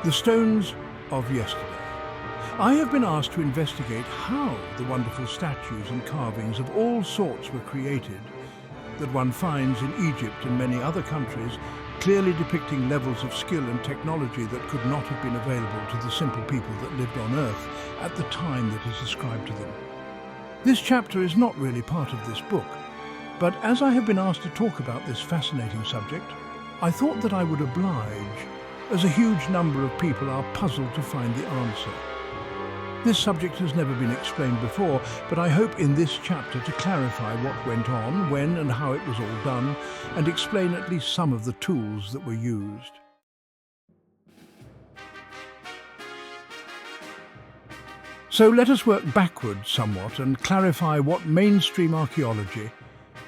The stones of yesterday. I have been asked to investigate how the wonderful statues and carvings of all sorts were created that one finds in Egypt and many other countries, clearly depicting levels of skill and technology that could not have been available to the simple people that lived on Earth at the time that is ascribed to them. This chapter is not really part of this book, but as I have been asked to talk about this fascinating subject, I thought that I would oblige, as a huge number of people are puzzled to find the answer. This subject has never been explained before, but I hope in this chapter to clarify what went on, when and how it was all done, and explain at least some of the tools that were used. So let us work backwards somewhat and clarify what mainstream archaeology,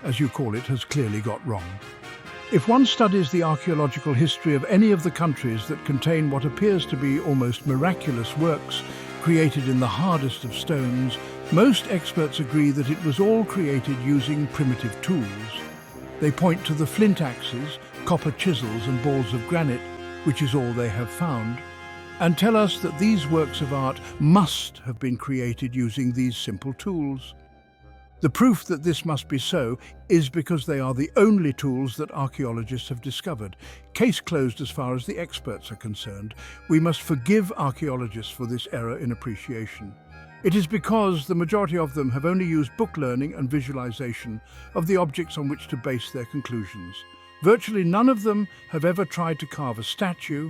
as you call it, has clearly got wrong. If one studies the archaeological history of any of the countries that contain what appears to be almost miraculous works created in the hardest of stones, most experts agree that it was all created using primitive tools. They point to the flint axes, copper chisels and balls of granite, which is all they have found, and tell us that these works of art must have been created using these simple tools. The proof that this must be so is because they are the only tools that archaeologists have discovered. Case closed as far as the experts are concerned. We must forgive archaeologists for this error in appreciation. It is because the majority of them have only used book learning and visualization of the objects on which to base their conclusions. Virtually none of them have ever tried to carve a statue,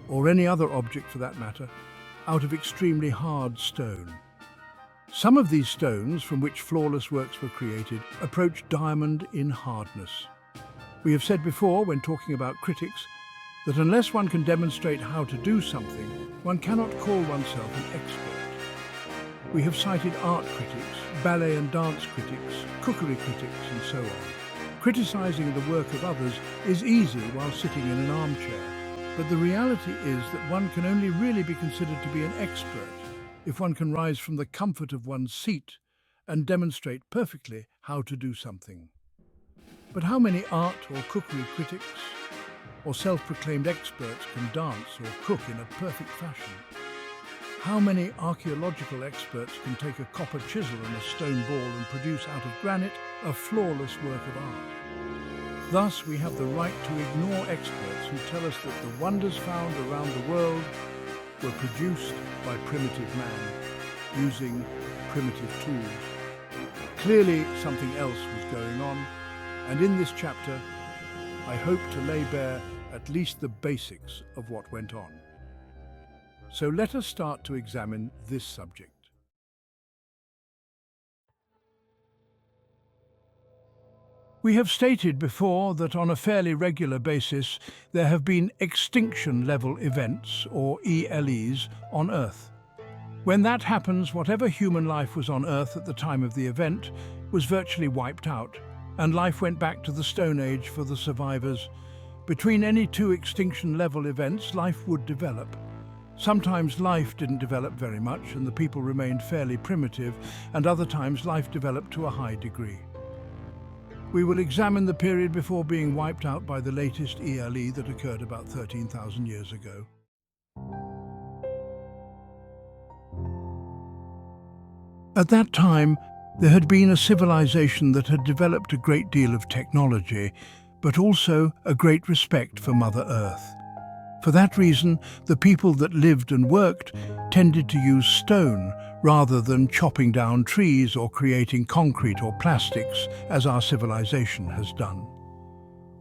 or any other object for that matter, out of extremely hard stone. Some of these stones, from which flawless works were created, approach diamond in hardness. We have said before, when talking about critics, that unless one can demonstrate how to do something, one cannot call oneself an expert. We have cited art critics, ballet and dance critics, cookery critics, and so on. Criticizing the work of others is easy while sitting in an armchair, but the reality is that one can only really be considered to be an expert if one can rise from the comfort of one's seat and demonstrate perfectly how to do something. But how many art or cookery critics or self-proclaimed experts can dance or cook in a perfect fashion? How many archaeological experts can take a copper chisel and a stone ball and produce out of granite a flawless work of art? Thus, we have the right to ignore experts who tell us that the wonders found around the world were produced by primitive man, using primitive tools. Clearly something else was going on, and in this chapter I hope to lay bare at least the basics of what went on. So let us start to examine this subject. We have stated before that on a fairly regular basis there have been extinction-level events, or ELEs, on Earth. When that happens, whatever human life was on Earth at the time of the event was virtually wiped out, and life went back to the Stone Age for the survivors. Between any two extinction-level events, life would develop. Sometimes life didn't develop very much and the people remained fairly primitive, and other times life developed to a high degree. We will examine the period before being wiped out by the latest ELE that occurred about 13,000 years ago. At that time, there had been a civilization that had developed a great deal of technology, but also a great respect for Mother Earth. For that reason, the people that lived and worked tended to use stone rather than chopping down trees or creating concrete or plastics, as our civilization has done.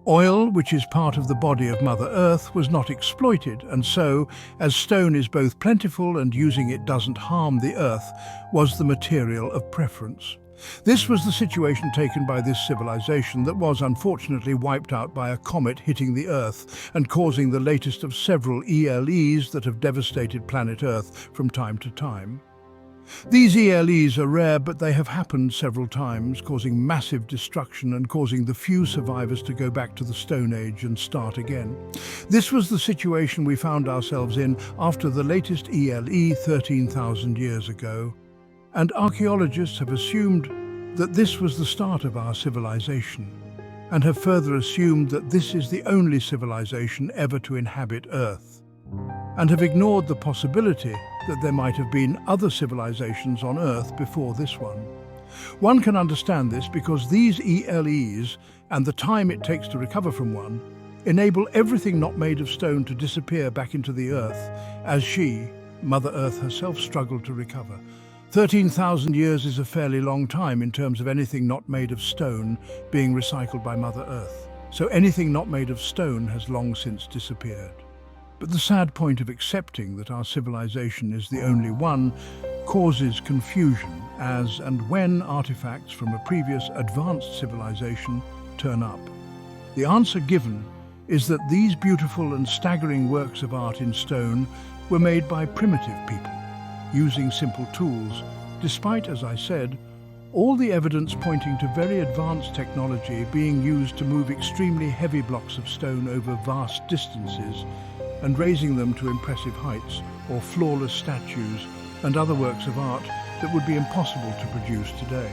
Oil, which is part of the body of Mother Earth, was not exploited, and so, as stone is both plentiful and using it doesn't harm the earth, was the material of preference. This was the situation taken by this civilization that was unfortunately wiped out by a comet hitting the Earth and causing the latest of several ELEs that have devastated planet Earth from time to time. These ELEs are rare, but they have happened several times, causing massive destruction and causing the few survivors to go back to the Stone Age and start again. This was the situation we found ourselves in after the latest ELE 13,000 years ago, and archaeologists have assumed that this was the start of our civilization, and have further assumed that this is the only civilization ever to inhabit Earth. and have ignored the possibility that there might have been other civilizations on Earth before this one. One can understand this because these ELEs, and the time it takes to recover from one, enable everything not made of stone to disappear back into the Earth, as she, Mother Earth herself, struggled to recover. 13,000 years is a fairly long time in terms of anything not made of stone being recycled by Mother Earth. So anything not made of stone has long since disappeared. But the sad point of accepting that our civilization is the only one causes confusion as and when artifacts from a previous advanced civilization turn up. The answer given is that these beautiful and staggering works of art in stone were made by primitive people, using simple tools, despite, as I said, all the evidence pointing to very advanced technology being used to move extremely heavy blocks of stone over vast distances and raising them to impressive heights, or flawless statues and other works of art that would be impossible to produce today.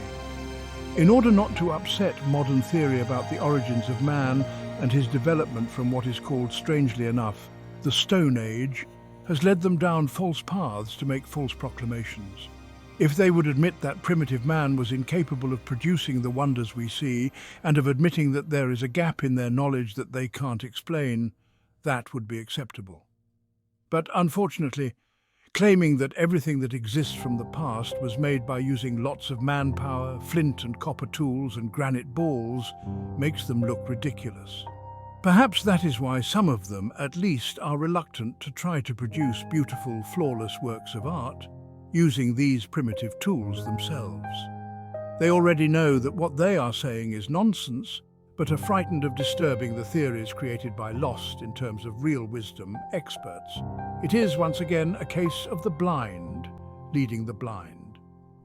In order not to upset modern theory about the origins of man and his development from what is called, strangely enough, the Stone Age, has led them down false paths to make false proclamations. If they would admit that primitive man was incapable of producing the wonders we see, and of admitting that there is a gap in their knowledge that they can't explain, that would be acceptable. But unfortunately, claiming that everything that exists from the past was made by using lots of manpower, flint and copper tools and granite balls makes them look ridiculous. Perhaps that is why some of them, at least, are reluctant to try to produce beautiful, flawless works of art using these primitive tools themselves. They already know that what they are saying is nonsense, but are frightened of disturbing the theories created by lost, in terms of real wisdom, experts. It is, once again, a case of the blind leading the blind.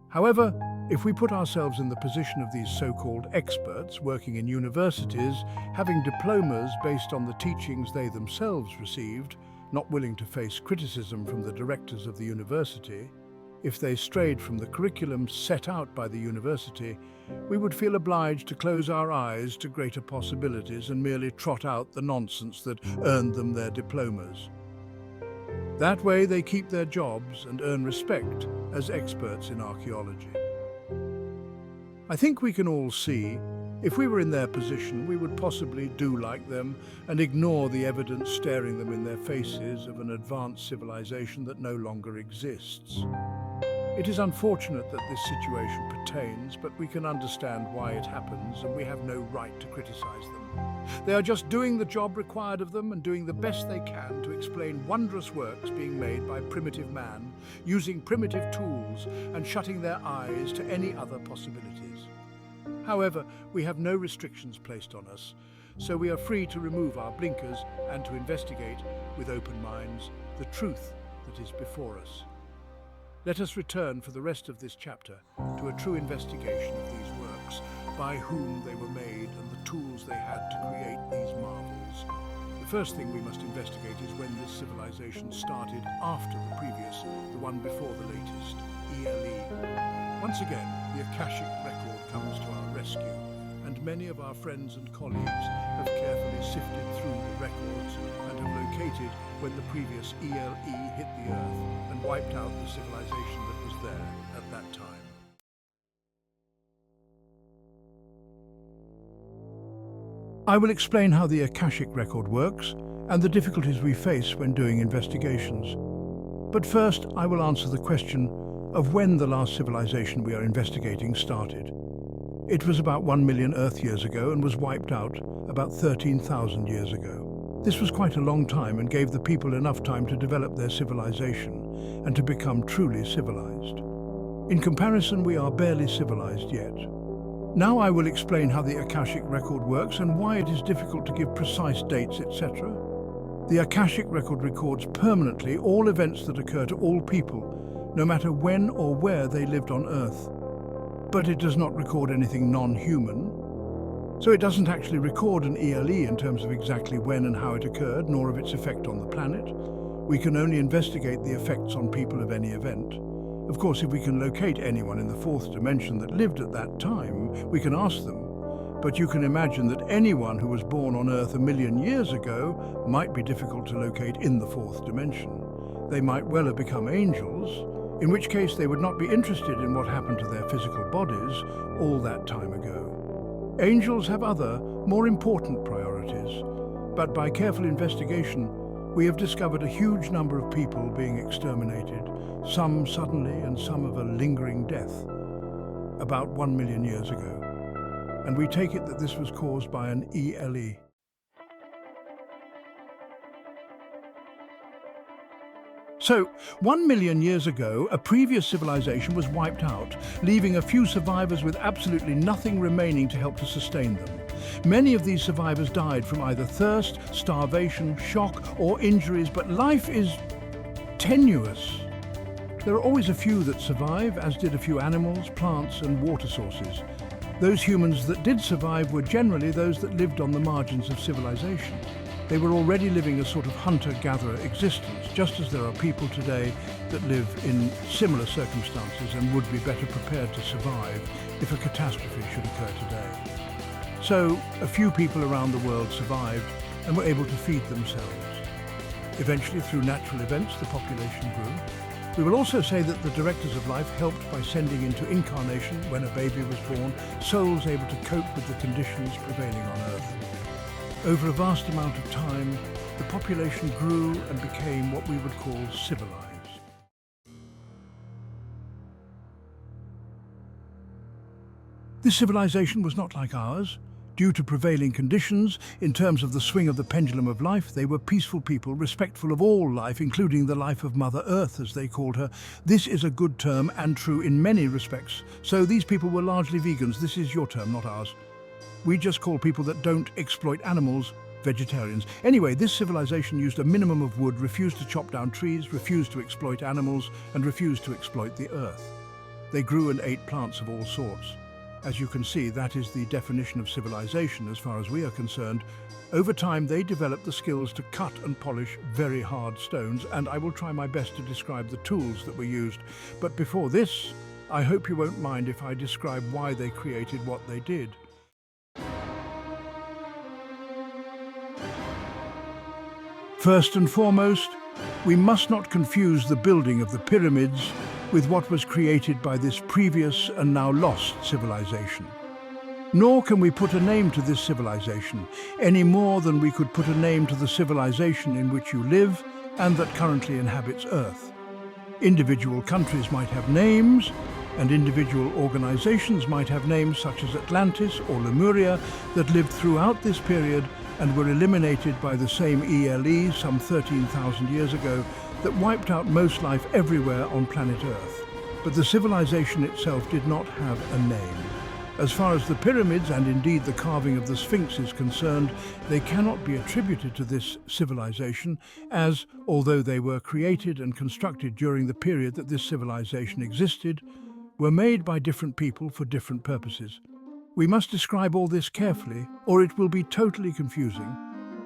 However, if we put ourselves in the position of these so-called experts working in universities, having diplomas based on the teachings they themselves received, not willing to face criticism from the directors of the university, if they strayed from the curriculum set out by the university, we would feel obliged to close our eyes to greater possibilities and merely trot out the nonsense that earned them their diplomas. That way they keep their jobs and earn respect as experts in archaeology. I think we can all see, if we were in their position, we would possibly do like them and ignore the evidence staring them in their faces of an advanced civilization that no longer exists. It is unfortunate that this situation pertains, but we can understand why it happens, and we have no right to criticize them. They are just doing the job required of them and doing the best they can to explain wondrous works being made by primitive man, using primitive tools and shutting their eyes to any other possibilities. However, we have no restrictions placed on us, so we are free to remove our blinkers and to investigate, with open minds, the truth that is before us. Let us return for the rest of this chapter to a true investigation of these works, by whom they were made and the tools they had to create these marvels. The first thing we must investigate is when this civilization started after the previous, the one before the latest, ELE. Once again, the Akashic record comes to our rescue, and many of our friends and colleagues have carefully sifted through the records and have located when the previous ELE hit the Earth and wiped out the civilization that was there at that time. I will explain how the Akashic record works and the difficulties we face when doing investigations. But first, I will answer the question of when the last civilization we are investigating started. It was about 1 million Earth years ago and was wiped out about 13,000 years ago. This was quite a long time and gave the people enough time to develop their civilization and to become truly civilized. In comparison, we are barely civilized yet. Now I will explain how the Akashic record works and why it is difficult to give precise dates, etc. The Akashic record records permanently all events that occur to all people, no matter when or where they lived on Earth. But it does not record anything non-human. So it doesn't actually record an ELE in terms of exactly when and how it occurred, nor of its effect on the planet. We can only investigate the effects on people of any event. Of course, if we can locate anyone in the fourth dimension that lived at that time, we can ask them. But you can imagine that anyone who was born on Earth 1 million years ago might be difficult to locate in the fourth dimension. They might well have become angels, in which case they would not be interested in what happened to their physical bodies all that time ago. Angels have other, more important priorities, but by careful investigation, we have discovered a huge number of people being exterminated, some suddenly and some of a lingering death, about 1 million years ago. And we take it that this was caused by an ELE. So, 1 million years ago, a previous civilization was wiped out, leaving a few survivors with absolutely nothing remaining to help to sustain them. Many of these survivors died from either thirst, starvation, shock, or injuries, but life is tenuous. There are always a few that survive, as did a few animals, plants, and water sources. Those humans that did survive were generally those that lived on the margins of civilization. They were already living a sort of hunter-gatherer existence, just as there are people today that live in similar circumstances and would be better prepared to survive if a catastrophe should occur today. So, a few people around the world survived and were able to feed themselves. Eventually, through natural events, the population grew. We will also say that the directors of life helped by sending into incarnation, when a baby was born, souls able to cope with the conditions prevailing on Earth. Over a vast amount of time, the population grew and became what we would call civilized. This civilization was not like ours. Due to prevailing conditions, in terms of the swing of the pendulum of life, they were peaceful people, respectful of all life, including the life of Mother Earth, as they called her. This is a good term and true in many respects. So these people were largely vegans. This is your term, not ours. We just call people that don't exploit animals vegetarians. Anyway, this civilization used a minimum of wood, refused to chop down trees, refused to exploit animals, and refused to exploit the earth. They grew and ate plants of all sorts. As you can see, that is the definition of civilization as far as we are concerned. Over time, they developed the skills to cut and polish very hard stones, and I will try my best to describe the tools that were used. But before this, I hope you won't mind if I describe why they created what they did. First and foremost, we must not confuse the building of the pyramids with what was created by this previous and now lost civilization. Nor can we put a name to this civilization, any more than we could put a name to the civilization in which you live and that currently inhabits Earth. Individual countries might have names, and individual organizations might have names such as Atlantis or Lemuria that lived throughout this period and were eliminated by the same ELE some 13,000 years ago that wiped out most life everywhere on planet Earth. But the civilization itself did not have a name. As far as the pyramids and indeed the carving of the Sphinx is concerned, they cannot be attributed to this civilization as, although they were created and constructed during the period that this civilization existed, were made by different people for different purposes. We must describe all this carefully, or it will be totally confusing.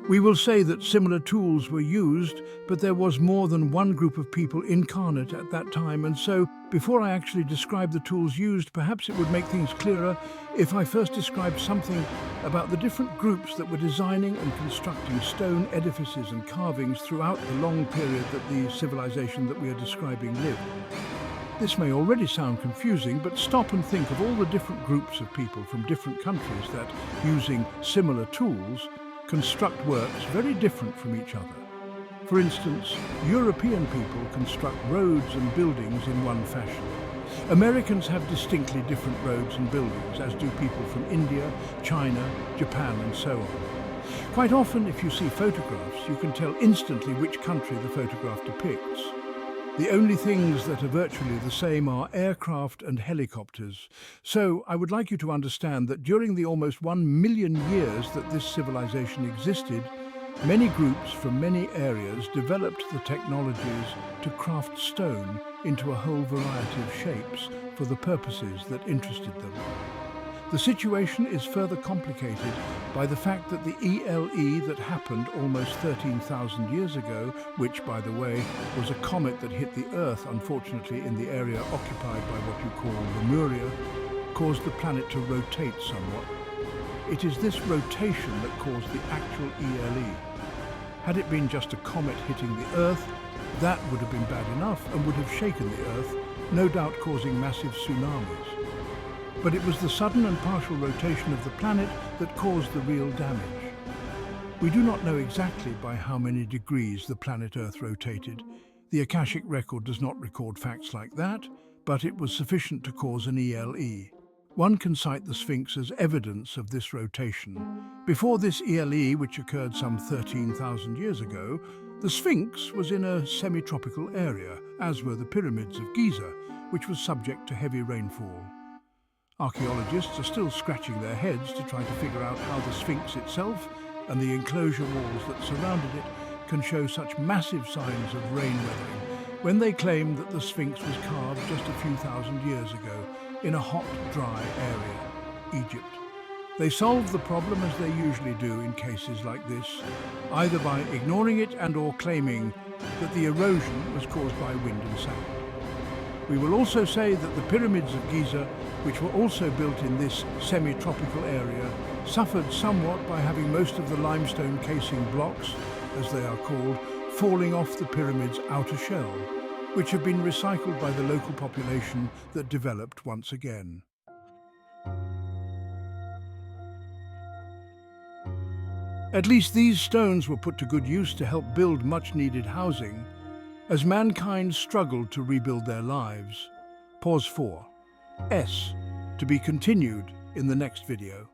We will say that similar tools were used, but there was more than one group of people incarnate at that time, and so, before I actually describe the tools used, perhaps it would make things clearer if I first described something about the different groups that were designing and constructing stone edifices and carvings throughout the long period that the civilization that we are describing lived. This may already sound confusing, but stop and think of all the different groups of people from different countries that, using similar tools, construct works very different from each other. For instance, European people construct roads and buildings in one fashion. Americans have distinctly different roads and buildings, as do people from India, China, Japan, and so on. Quite often, if you see photographs, you can tell instantly which country the photograph depicts. The only things that are virtually the same are aircraft and helicopters. So I would like you to understand that during the almost 1 million years that this civilization existed, many groups from many areas developed the technologies to craft stone into a whole variety of shapes for the purposes that interested them. The situation is further complicated by the fact that the ELE that happened almost 13,000 years ago, which, by the way, was a comet that hit the Earth, unfortunately, in the area occupied by what you call Lemuria, caused the planet to rotate somewhat. It is this rotation that caused the actual ELE. Had it been just a comet hitting the Earth, That would have been bad enough and would have shaken the Earth, no doubt causing massive tsunamis. But it was the sudden and partial rotation of the planet that caused the real damage. We do not know exactly by how many degrees the planet Earth rotated. The Akashic record does not record facts like that, but it was sufficient to cause an ELE. One can cite the Sphinx as evidence of this rotation. Before this ELE, which occurred some 13,000 years ago, the Sphinx was in a semi-tropical area, as were the pyramids of Giza, which was subject to heavy rainfall. Archaeologists are still scratching their heads to try to figure out how the Sphinx itself and the enclosure walls that surrounded it can show such massive signs of rain weathering when they claim that the Sphinx was carved just a few thousand years ago in a hot, dry area, Egypt. They solved the problem as they usually do in cases like this, either by ignoring it and/or claiming that the erosion was caused by wind and sand. We will also say that the pyramids of Giza, which were also built in this semi-tropical area, suffered somewhat by having most of the limestone casing blocks, as they are called, falling off the pyramid's outer shell, which have been recycled by the local population that developed once again. At least these stones were put to good use to help build much-needed housing, as mankind struggled to rebuild their lives. Pause 4. S. To be continued in the next video.